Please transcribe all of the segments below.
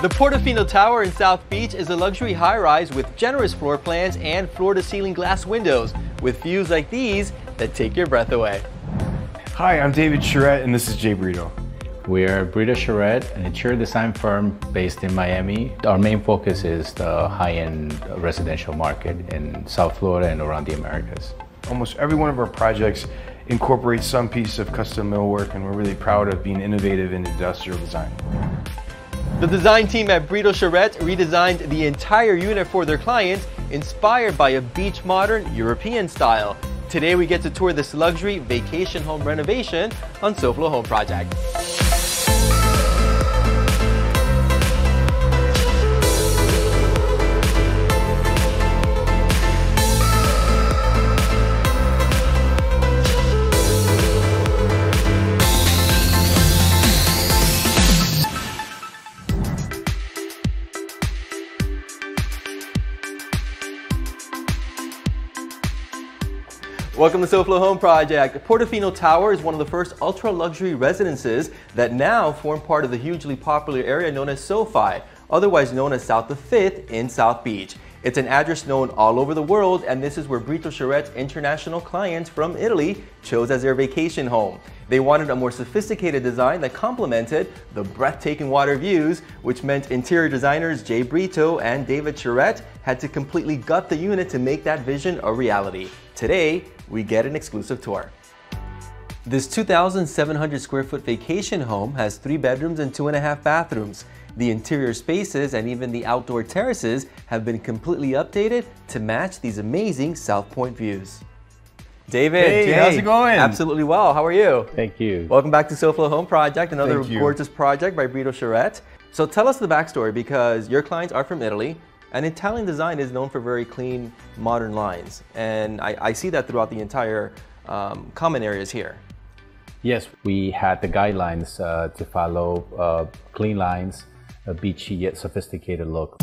The Portofino Tower in South Beach is a luxury high-rise with generous floor plans and floor-to-ceiling glass windows with views like these that take your breath away. Hi, I'm David Charette and this is Jay Brito. We are Brito Charette, an interior design firm based in Miami. Our main focus is the high-end residential market in South Florida and around the Americas. Almost every one of our projects incorporates some piece of custom millwork, and we're really proud of being innovative in industrial design. The design team at Brito Charette redesigned the entire unit for their clients, inspired by a beach modern European style. Today we get to tour this luxury vacation home renovation on SoFlo Home Project. Welcome to SoFlo Home Project. Portofino Tower is one of the first ultra-luxury residences that now form part of the hugely popular area known as SoFi, otherwise known as South the 5th in South Beach. It's an address known all over the world, and this is where Brito Charette's international clients from Italy chose as their vacation home. They wanted a more sophisticated design that complemented the breathtaking water views, which meant interior designers Jay Brito and David Charette had to completely gut the unit to make that vision a reality. Today, we get an exclusive tour. This 2,700 square foot vacation home has 3 bedrooms and 2.5 bathrooms. The interior spaces and even the outdoor terraces have been completely updated to match these amazing South Pointe views. David, hey, how's it going? Absolutely well. How are you? Thank you. Welcome back to SoFlo Home Project, another gorgeous project by Brito Charette. So tell us the backstory, because your clients are from Italy, and Italian design is known for very clean, modern lines. And I see that throughout the entire common areas here. Yes, we had the guidelines to follow clean lines, a beachy yet sophisticated look.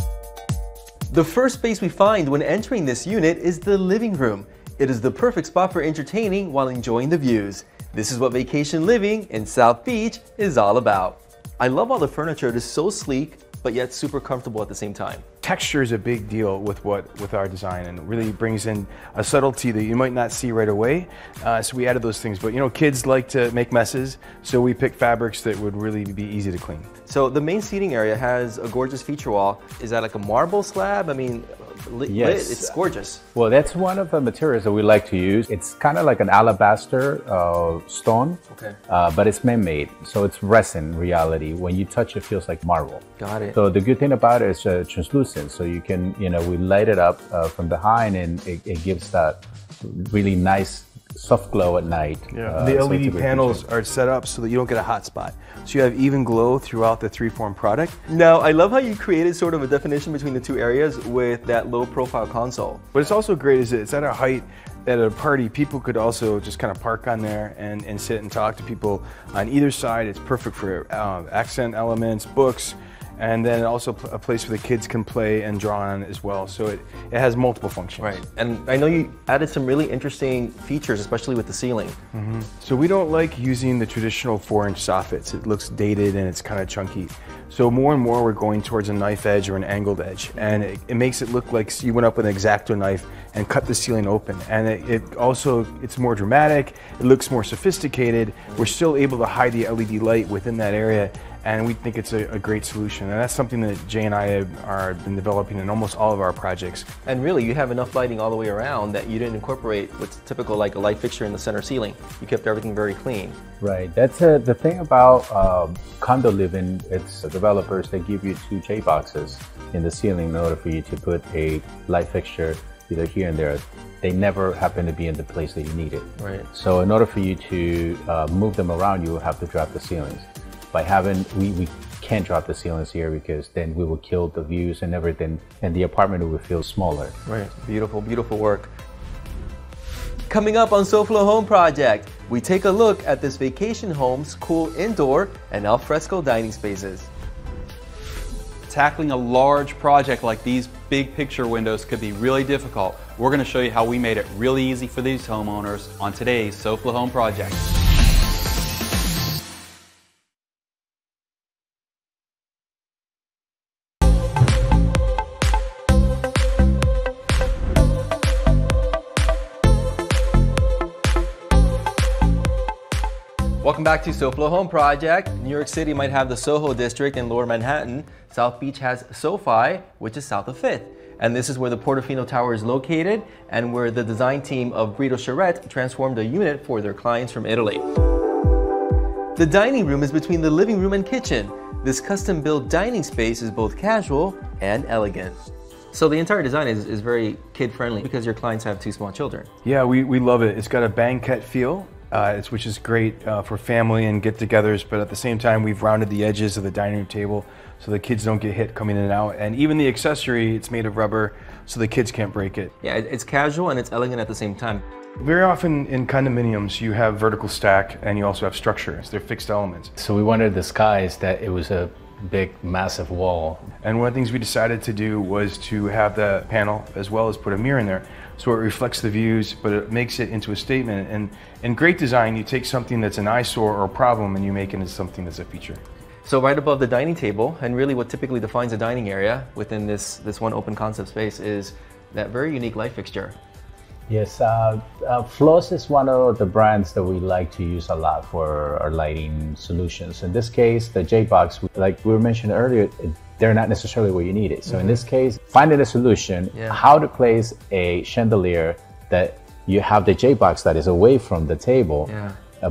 The first space we find when entering this unit is the living room. It is the perfect spot for entertaining while enjoying the views. This is what vacation living in South Beach is all about. I love all the furniture. It is so sleek, but yet super comfortable at the same time. Texture is a big deal with our design, and it really brings in a subtlety that you might not see right away. So we added those things, but you know, kids like to make messes, so we picked fabrics that would really be easy to clean. So the main seating area has a gorgeous feature wall. Is that like a marble slab? I mean, yes, it's gorgeous. Well, that's one of the materials that we like to use. It's kind of like an alabaster stone, okay. But it's man-made, so it's resin reality. When you touch it, feels like marble. Got it. So the good thing about it is translucent, so you can, we light it up from behind, and it gives that really nice soft glow at night. Yeah. The LED panels are set up so that you don't get a hot spot. So you have even glow throughout the 3-form product. Now, I love how you created sort of a definition between the two areas with that low profile console. What it's also great is that it's at a height that at a party, people could also just kind of park on there and sit and talk to people on either side. It's perfect for accent elements, books, and then also a place where the kids can play and draw on as well. So it has multiple functions. Right, and I know you added some really interesting features, especially with the ceiling. Mm-hmm. So we don't like using the traditional 4-inch soffits. It looks dated and it's kind of chunky. So more and more we're going towards a knife edge or an angled edge, and it makes it look like you went up with an X-Acto knife and cut the ceiling open. And it's more dramatic, it looks more sophisticated. We're still able to hide the LED light within that area, and we think it's a great solution. And that's something that Jay and I have been developing in almost all of our projects. And really, you have enough lighting all the way around that you didn't incorporate what's typical, like a light fixture in the center ceiling. You kept everything very clean. Right, that's the thing about condo living. It's developers that give you 2 J boxes in the ceiling in order for you to put a light fixture either here and there. They never happen to be in the place that you need it. Right. So in order for you to move them around, you will have to drop the ceilings. By having, we can't drop the ceilings here because then we will kill the views and everything, and the apartment will feel smaller. Right, beautiful, beautiful work. Coming up on SoFlo Home Project, we take a look at this vacation home's cool indoor and alfresco dining spaces. Tackling a large project like these big picture windows could be really difficult. We're going to show you how we made it really easy for these homeowners on today's SoFlo Home Project. Welcome back to SoFlo Home Project. New York City might have the Soho district in Lower Manhattan. South Beach has SoFi, which is south of 5th. And this is where the Portofino Tower is located and where the design team of Brito Charette transformed a unit for their clients from Italy. The dining room is between the living room and kitchen. This custom-built dining space is both casual and elegant. So the entire design is very kid-friendly because your clients have 2 small children. Yeah, we love it. It's got a banquette feel, which is great for family and get-togethers, but at the same time, we've rounded the edges of the dining room table so the kids don't get hit coming in and out. And even the accessory, it's made of rubber so the kids can't break it. Yeah, it's casual and it's elegant at the same time. Very often in condominiums, you have vertical stack and you also have structures. They're fixed elements. So we wanted to disguise that it was a big, massive wall. And one of the things we decided to do was to have the panel as well as put a mirror in there. So it reflects the views, but it makes it into a statement. And in great design, you take something that's an eyesore or a problem and you make it into something that's a feature. So right above the dining table, and really what typically defines a dining area within this one open concept space is that very unique light fixture. Yes, Floss is one of the brands that we like to use a lot for our lighting solutions. In this case, the J-Box, like we mentioned earlier, they're not necessarily where you need it. So in this case, finding a solution, how to place a chandelier that you have the J-Box that is away from the table,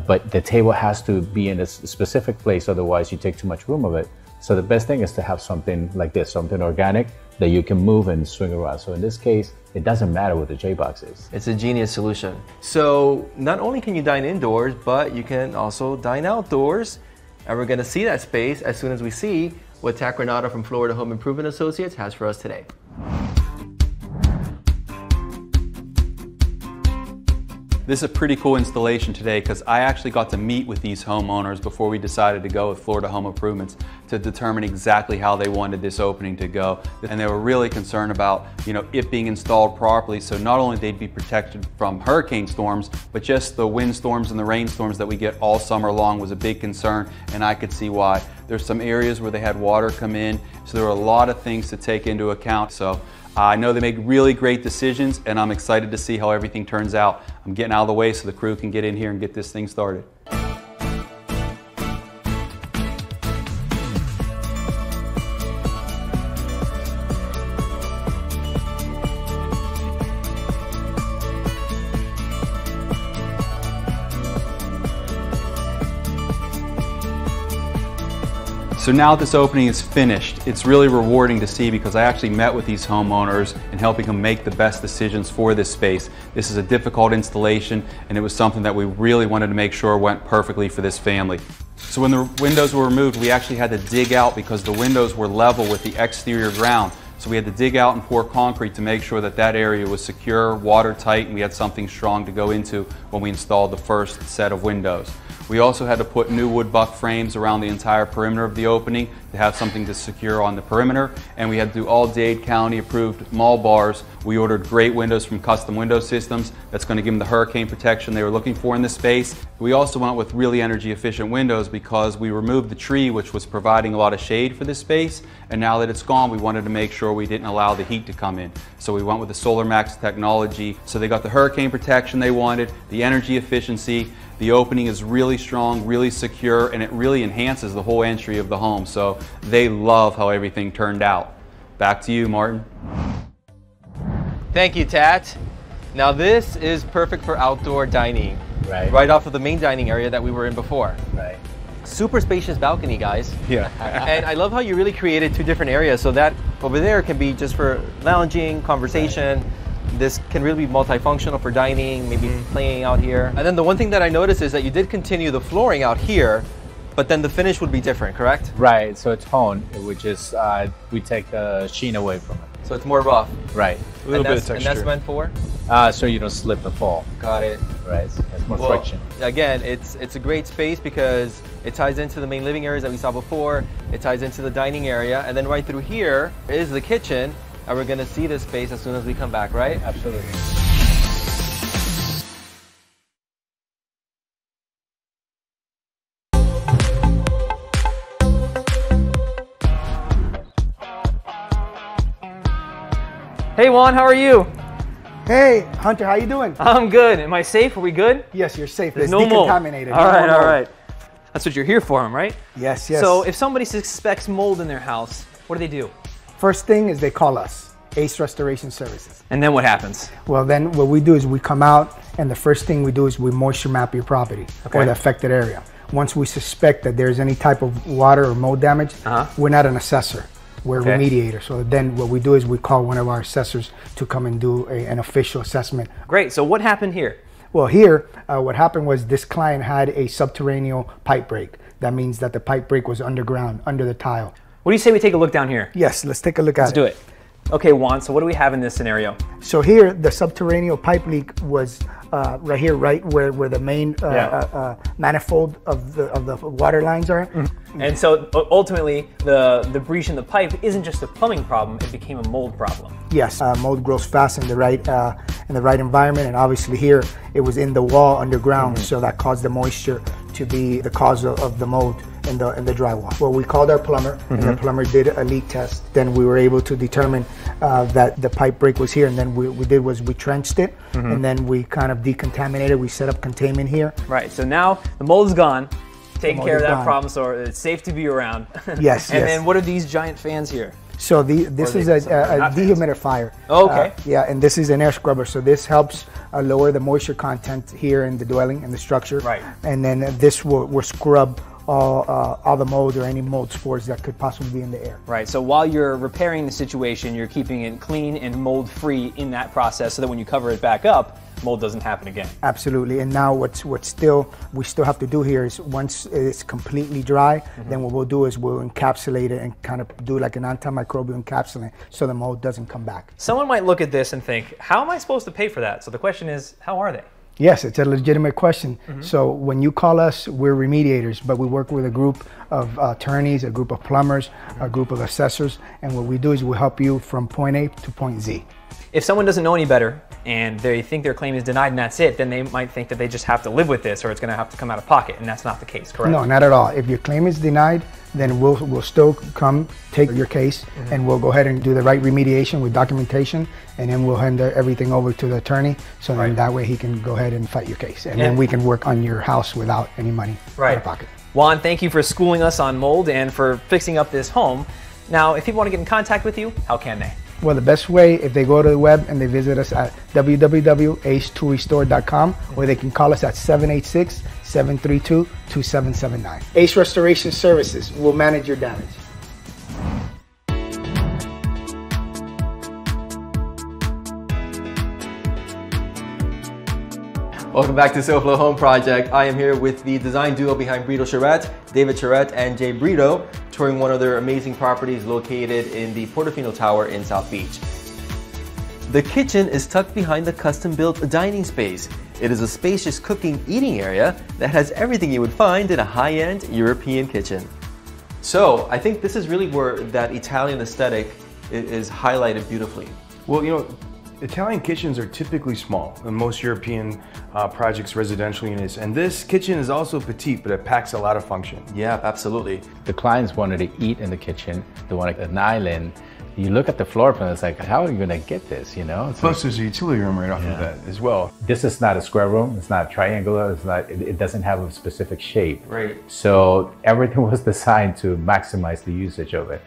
but the table has to be in a specific place, otherwise you take too much room of it. So the best thing is to have something like this, something organic that you can move and swing around. So in this case, it doesn't matter what the J-Box is. It's a genius solution. So not only can you dine indoors, but you can also dine outdoors. And we're gonna see that space as soon as we see what Tac Renato from Florida Home Improvement Associates has for us today. This is a pretty cool installation today because I actually got to meet with these homeowners before we decided to go with Florida Home Improvements to determine exactly how they wanted this opening to go. And they were really concerned about, it being installed properly, so not only they'd be protected from hurricane storms, but just the windstorms and the rainstorms that we get all summer long was a big concern, and I could see why. There's some areas where they had water come in, so there were a lot of things to take into account. So I know they make really great decisions, and I'm excited to see how everything turns out. I'm getting out of the way so the crew can get in here and get this thing started. So now this opening is finished, it's really rewarding to see because I actually met with these homeowners and helping them make the best decisions for this space. This is a difficult installation and it was something that we really wanted to make sure went perfectly for this family. So when the windows were removed, we actually had to dig out because the windows were level with the exterior ground. So we had to dig out and pour concrete to make sure that that area was secure, watertight, and we had something strong to go into when we installed the first set of windows. We also had to put new wood buck frames around the entire perimeter of the opening to have something to secure on the perimeter, and we had to do all Dade County approved mall bars. We ordered great windows from Custom Window Systems that's going to give them the hurricane protection they were looking for in this space. We also went with really energy efficient windows because we removed the tree which was providing a lot of shade for this space, and now that it's gone we wanted to make sure we didn't allow the heat to come in. So we went with the Solar Max technology, so they got the hurricane protection they wanted, the energy efficiency. The opening is really strong, really secure, and it really enhances the whole entry of the home. So they love how everything turned out. Back to you, Martin. Thank you, Tat. Now this is perfect for outdoor dining. Right off of the main dining area that we were in before. Right. Super spacious balcony, guys. Yeah. And I love how you really created 2 different areas so that over there can be just for lounging, conversation. Right. This can really be multifunctional for dining, maybe playing out here. And then the one thing that I noticed is that you did continue the flooring out here, but then the finish would be different, correct? Right, so tone, which is, we take the sheen away from it. So it's more rough. Right. A little bit of texture. And that's meant for? So you don't slip and fall. Got it. Right, so it's more friction. Again, it's a great space because it ties into the main living areas that we saw before, it ties into the dining area, and then right through here is the kitchen. And we're gonna see this space as soon as we come back, right? Absolutely. Hey Juan, how are you? Hey, Hunter, how you doing? I'm good. Am I safe? Are we good? Yes, you're safe. There's It's no mold. decontaminated. All right, all right. That's what you're here for, right? Yes, yes. So if somebody suspects mold in their house, what do? First thing is they call us, Ace Restoration Services. And then what happens? Well, then what we do is we come out, and the first thing we do is we moisture map your property or the affected area. Once we suspect that there's any type of water or mold damage, we're not an assessor. We're a remediator. So then what we do is we call one of our assessors to come and do an official assessment. Great. So what happened here? Well, here, what happened was this client had a subterranean pipe break. That means that the pipe break was underground, under the tile. What do you say we take a look down here? Yes, let's take a look at it. Let's do it. Okay, Juan, so what do we have in this scenario? So here, the subterranean pipe leak was right here, right where the main manifold of the water lines are. And so ultimately, the breach in the pipe isn't just a plumbing problem; it became a mold problem. Yes, mold grows fast in the right environment, and obviously here it was in the wall underground, so that caused the moisture to be the cause of the mold in the drywall. Well, we called our plumber, and the plumber did a leak test. Then we were able to determine that the pipe break was here, and then we did was we trenched it, and then we kind of decontaminated. We set up containment here. Right. So now the mold is gone. Taking care of that problem, so it's safe to be around. Yes. And then what are these giant fans here? So this is a dehumidifier. Oh, okay. Yeah, and this is an air scrubber. So this helps lower the moisture content here in the dwelling and the structure. Right. And then this will scrub all the mold or any mold spores that could possibly be in the air. Right. So while you're repairing the situation, you're keeping it clean and mold free in that process, so that when you cover it back up, mold doesn't happen again. Absolutely. And now we still have to do here is once it's completely dry, then what we'll do is we'll encapsulate it and kind of do like an antimicrobial encapsulant so the mold doesn't come back. Someone might look at this and think, how am I supposed to pay for that? So the question is, how are they? Yes, it's a legitimate question. So when you call us, we're remediators, but we work with a group of attorneys, a group of plumbers, a group of assessors, and what we do is we help you from point A to point Z. If someone doesn't know any better and they think their claim is denied and that's it, then they might think that they just have to live with this or it's going to have to come out of pocket, and that's not the case, correct? No, not at all. If your claim is denied, then we'll still come take your case and we'll go ahead and do the right remediation with documentation, and then we'll hand everything over to the attorney, so then that way he can go ahead and fight your case, and then we can work on your house without any money out of pocket. Juan, thank you for schooling us on mold and for fixing up this home. Now, if people want to get in contact with you, how can they? Well, the best way, if they go to the web and they visit us at www.ace2restore.com, or they can call us at 786-732-2779. Ace Restoration Services will manage your damage. Welcome back to SoFlo Home Project. I am here with the design duo behind Brito Charette, David Charette and Jay Brito, touring one of their amazing properties located in the Portofino Tower in South Beach. The kitchen is tucked behind the custom-built dining space. It is a spacious cooking-eating area that has everything you would find in a high-end European kitchen. So, I think this is really where that Italian aesthetic is highlighted beautifully. Well, you know, Italian kitchens are typically small in most European projects, residential units, and this kitchen is also petite, but it packs a lot of function. Yeah, absolutely. The clients wanted to eat in the kitchen. They wanted an island. You look at the floor plan, it's like, how are you going to get this, you know? Plus, there's a utility room right off of that as well. This is not a square room. It's not triangular. It's not. It doesn't have a specific shape. Right. So everything was designed to maximize the usage of it.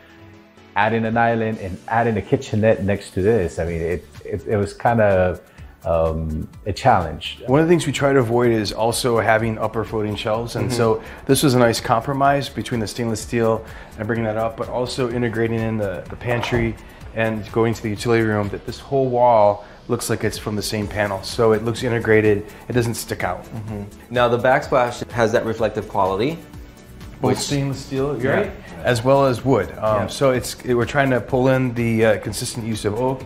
Adding an island and adding a kitchenette next to this, I mean, it was kind of a challenge. One of the things we try to avoid is also having upper floating shelves, and so this was a nice compromise between the stainless steel and bringing that up, but also integrating in the pantry and going to the utility room, that this whole wall looks like it's from the same panel, so it looks integrated, it doesn't stick out. Now the backsplash has that reflective quality. Both stainless steel, right, as well as wood. So we're trying to pull in the consistent use of oak.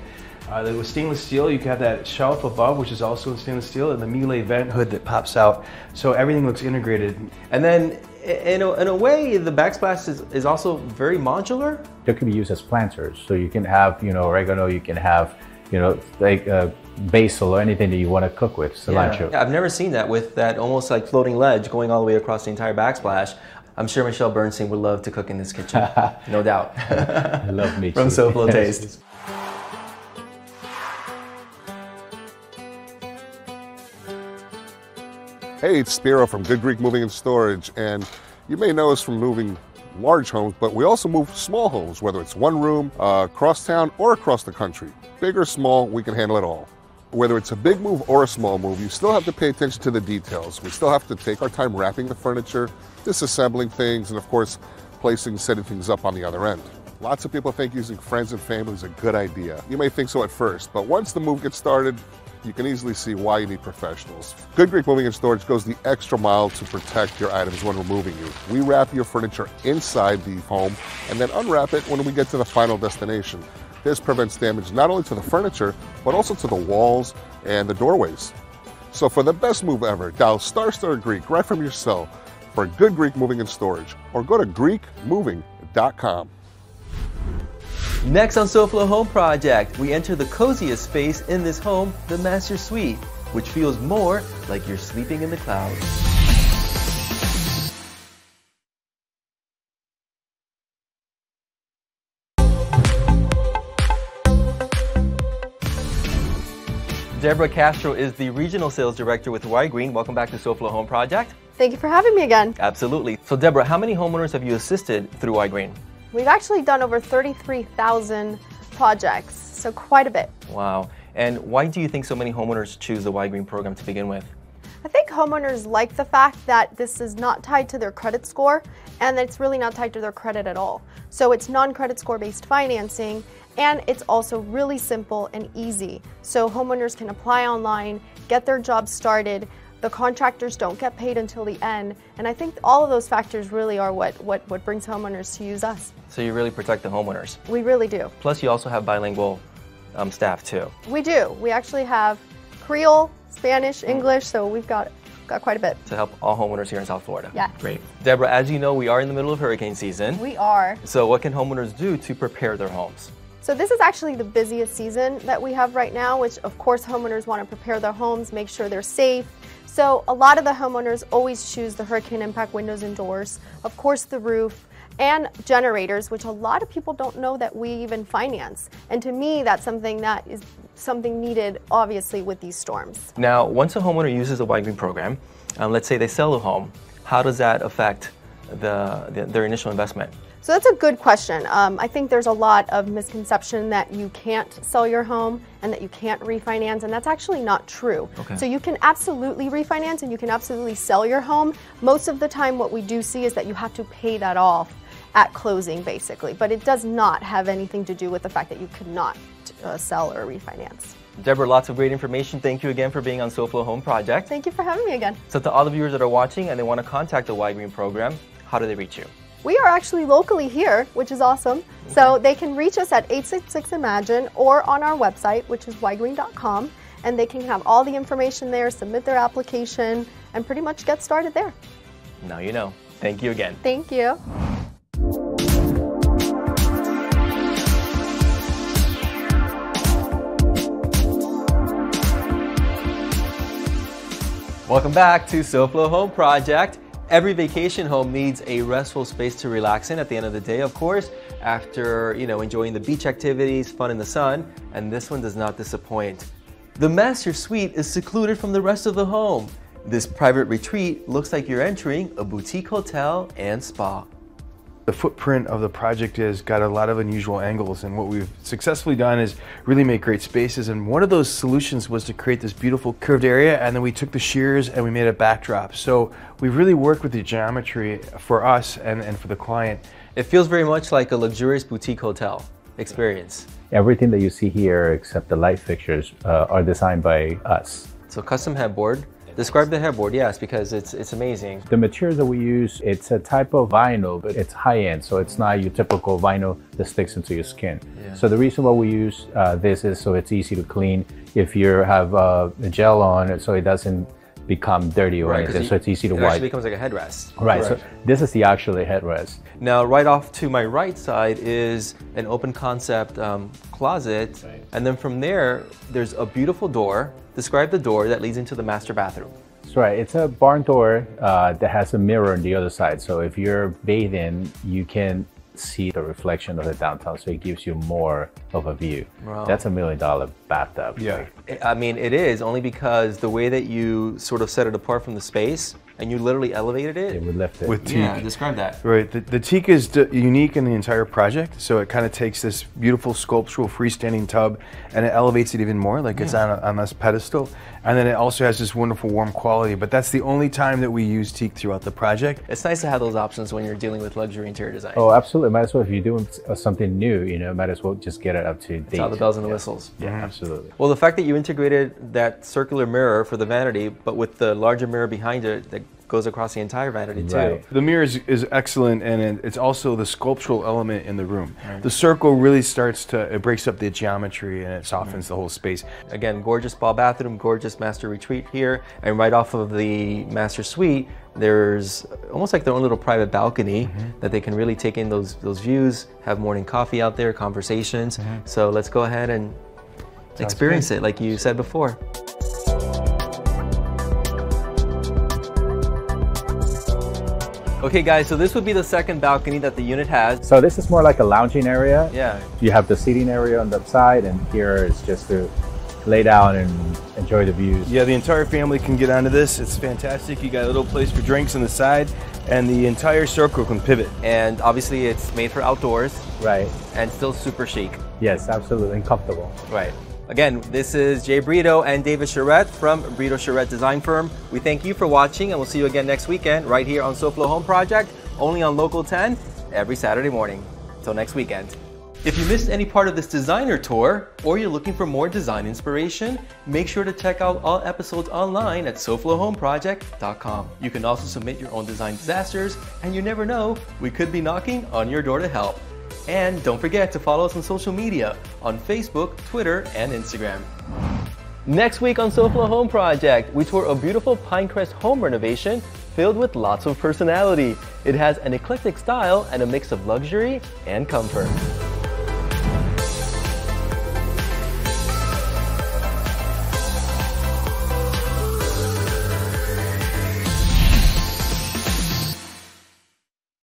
With stainless steel, you can have that shelf above, which is also stainless steel, and the Miele vent hood that pops out. So everything looks integrated. And then, in a way, the backsplash is also very modular. They can be used as planters, so you can have, you know, oregano. You can have, you know, like basil or anything that you want to cook with, cilantro. Yeah, I've never seen that with that almost like floating ledge going all the way across the entire backsplash. I'm sure Michelle Bernstein would love to cook in this kitchen, no doubt. I love me From too. SoFlo Taste. Hey, it's Spiro from Good Greek Moving and Storage, and You may know us from moving large homes, but we also move small homes, whether it's one room, across town, or across the country. Big or small, we can handle it all. Whether it's a big move or a small move, you still have to pay attention to the details. We still have to take our time wrapping the furniture, disassembling things, and of course, setting things up on the other end. Lots of people think using friends and family is a good idea. You may think so at first, but once the move gets started, you can easily see why you need professionals. Good Greek Moving and Storage goes the extra mile to protect your items when removing you. We wrap your furniture inside the home and then unwrap it when we get to the final destination. This prevents damage not only to the furniture, but also to the walls and the doorways. So for the best move ever, dial ** Greek right from your cell for Good Greek Moving and Storage, or go to GreekMoving.com. Next on SoFlo Home Project, we enter the coziest space in this home, the master suite, which feels more like you're sleeping in the clouds. Debra Castro is the Regional Sales Director with Y-Green. Welcome back to SoFlo Home Project. Thank you for having me again. Absolutely. So Debra, how many homeowners have you assisted through Y-Green? We've actually done over 33,000 projects, so quite a bit. Wow. And why do you think so many homeowners choose the Y-Green program to begin with? I think homeowners like the fact that this is not tied to their credit score and that it's really not tied to their credit at all. So it's non-credit score based financing, and it's also really simple and easy. So homeowners can apply online, get their job started. The contractors don't get paid until the end. And I think all of those factors really are what brings homeowners to use us. So you really protect the homeowners. We really do. Plus you also have bilingual staff too. We do. We actually have Creole, Spanish, English, so we've got quite a bit. To help all homeowners here in South Florida. Yeah. Great. Debra, as you know, we are in the middle of hurricane season. We are. So what can homeowners do to prepare their homes? So this is actually the busiest season that we have right now, which of course homeowners want to prepare their homes, make sure they're safe. So a lot of the homeowners always choose the hurricane impact windows and doors, of course the roof, and generators, which a lot of people don't know that we even finance. And to me, that's something that is something needed, obviously, with these storms. Now, once a homeowner uses the Y-Green program, let's say they sell a home, how does that affect their initial investment? So that's a good question. I think there's a lot of misconception that you can't sell your home and that you can't refinance, and that's actually not true. Okay. So you can absolutely refinance and you can absolutely sell your home. Most of the time what we do see is that you have to pay that off at closing, basically, but it does not have anything to do with the fact that you could not sell or refinance. Debra, lots of great information. Thank you again for being on SoFlo Home Project. Thank you for having me again. So to all the viewers that are watching and they want to contact the Y-Green program, how do they reach you? We are actually locally here, which is awesome. Okay. So they can reach us at 866-IMAGINE or on our website, which is ygreen.com, and they can have all the information there, submit their application, and pretty much get started there. Now you know. Thank you again. Thank you. Welcome back to SoFlo Home Project. Every vacation home needs a restful space to relax in at the end of the day, of course, after, enjoying the beach activities, fun in the sun, and this one does not disappoint. The master suite is secluded from the rest of the home. This private retreat looks like you're entering a boutique hotel and spa. The footprint of the project has got a lot of unusual angles, and what we've successfully done is really make great spaces, and one of those solutions was to create this beautiful curved area, and then we took the shears and we made a backdrop. So we really worked with the geometry for us and for the client. It feels very much like a luxurious boutique hotel experience. Everything that you see here except the light fixtures are designed by us. So custom headboard. Describe the headboard, yes, because it's amazing. The material that we use, it's a type of vinyl, but it's high-end, so it's not your typical vinyl that sticks into your skin. Yeah. So the reason why we use this is so it's easy to clean. If you have a gel on it, so it doesn't become dirty or anything, so it's easy to wipe. It actually becomes like a headrest. Right, correct. So this is the actual headrest. Now, right off to my right side is an open concept closet, right. And then from there, there's a beautiful door. Describe the door that leads into the master bathroom. That's right, it's a barn door that has a mirror on the other side, so if you're bathing, you can see the reflection of the downtown, so it gives you more of a view. Wow. That's $1 million bathtub. Yeah. I mean, it is only because the way that you sort of set it apart from the space and you literally elevated it. It would lift it. With teak. Yeah, describe that. Right. The teak is unique in the entire project, so it kind of takes this beautiful sculptural freestanding tub and it elevates it even more, like it's on this pedestal. And then it also has this wonderful warm quality, but that's the only time that we use teak throughout the project. It's nice to have those options when you're dealing with luxury interior design. Oh, absolutely. Might as well, if you're doing something new, you know, might as well just get it up to date. It's all the bells and the whistles. Yeah, absolutely. Well, the fact that you integrated that circular mirror for the vanity, but with the larger mirror behind it that goes across the entire vanity too. Right. The mirror is excellent, and it's also the sculptural element in the room. The circle really starts to, it breaks up the geometry and it softens the whole space. Again, gorgeous spa bathroom, gorgeous master retreat here, and right off of the master suite, there's almost like their own little private balcony that they can really take in those views, have morning coffee out there, conversations. So let's go ahead and experience it like you said before. Okay guys, so this would be the second balcony that the unit has. So this is more like a lounging area. Yeah. You have the seating area on the side, and here is just to lay down and enjoy the views. Yeah, the entire family can get onto this. It's fantastic. You got a little place for drinks on the side, and the entire circle can pivot. And obviously it's made for outdoors. Right. And still super chic. Yes, absolutely, and comfortable. Right. Again, this is Jay Brito and David Charette from Brito Charette Design Firm. We thank you for watching, and we'll see you again next weekend right here on SoFlo Home Project, only on Local 10, every Saturday morning. Till next weekend. If you missed any part of this designer tour, or you're looking for more design inspiration, make sure to check out all episodes online at SoFloHomeProject.com. You can also submit your own design disasters, and you never know, we could be knocking on your door to help. And don't forget to follow us on social media on Facebook, Twitter, and Instagram. Next week on SoFlo Home Project, we tour a beautiful Pinecrest home renovation filled with lots of personality. It has an eclectic style and a mix of luxury and comfort.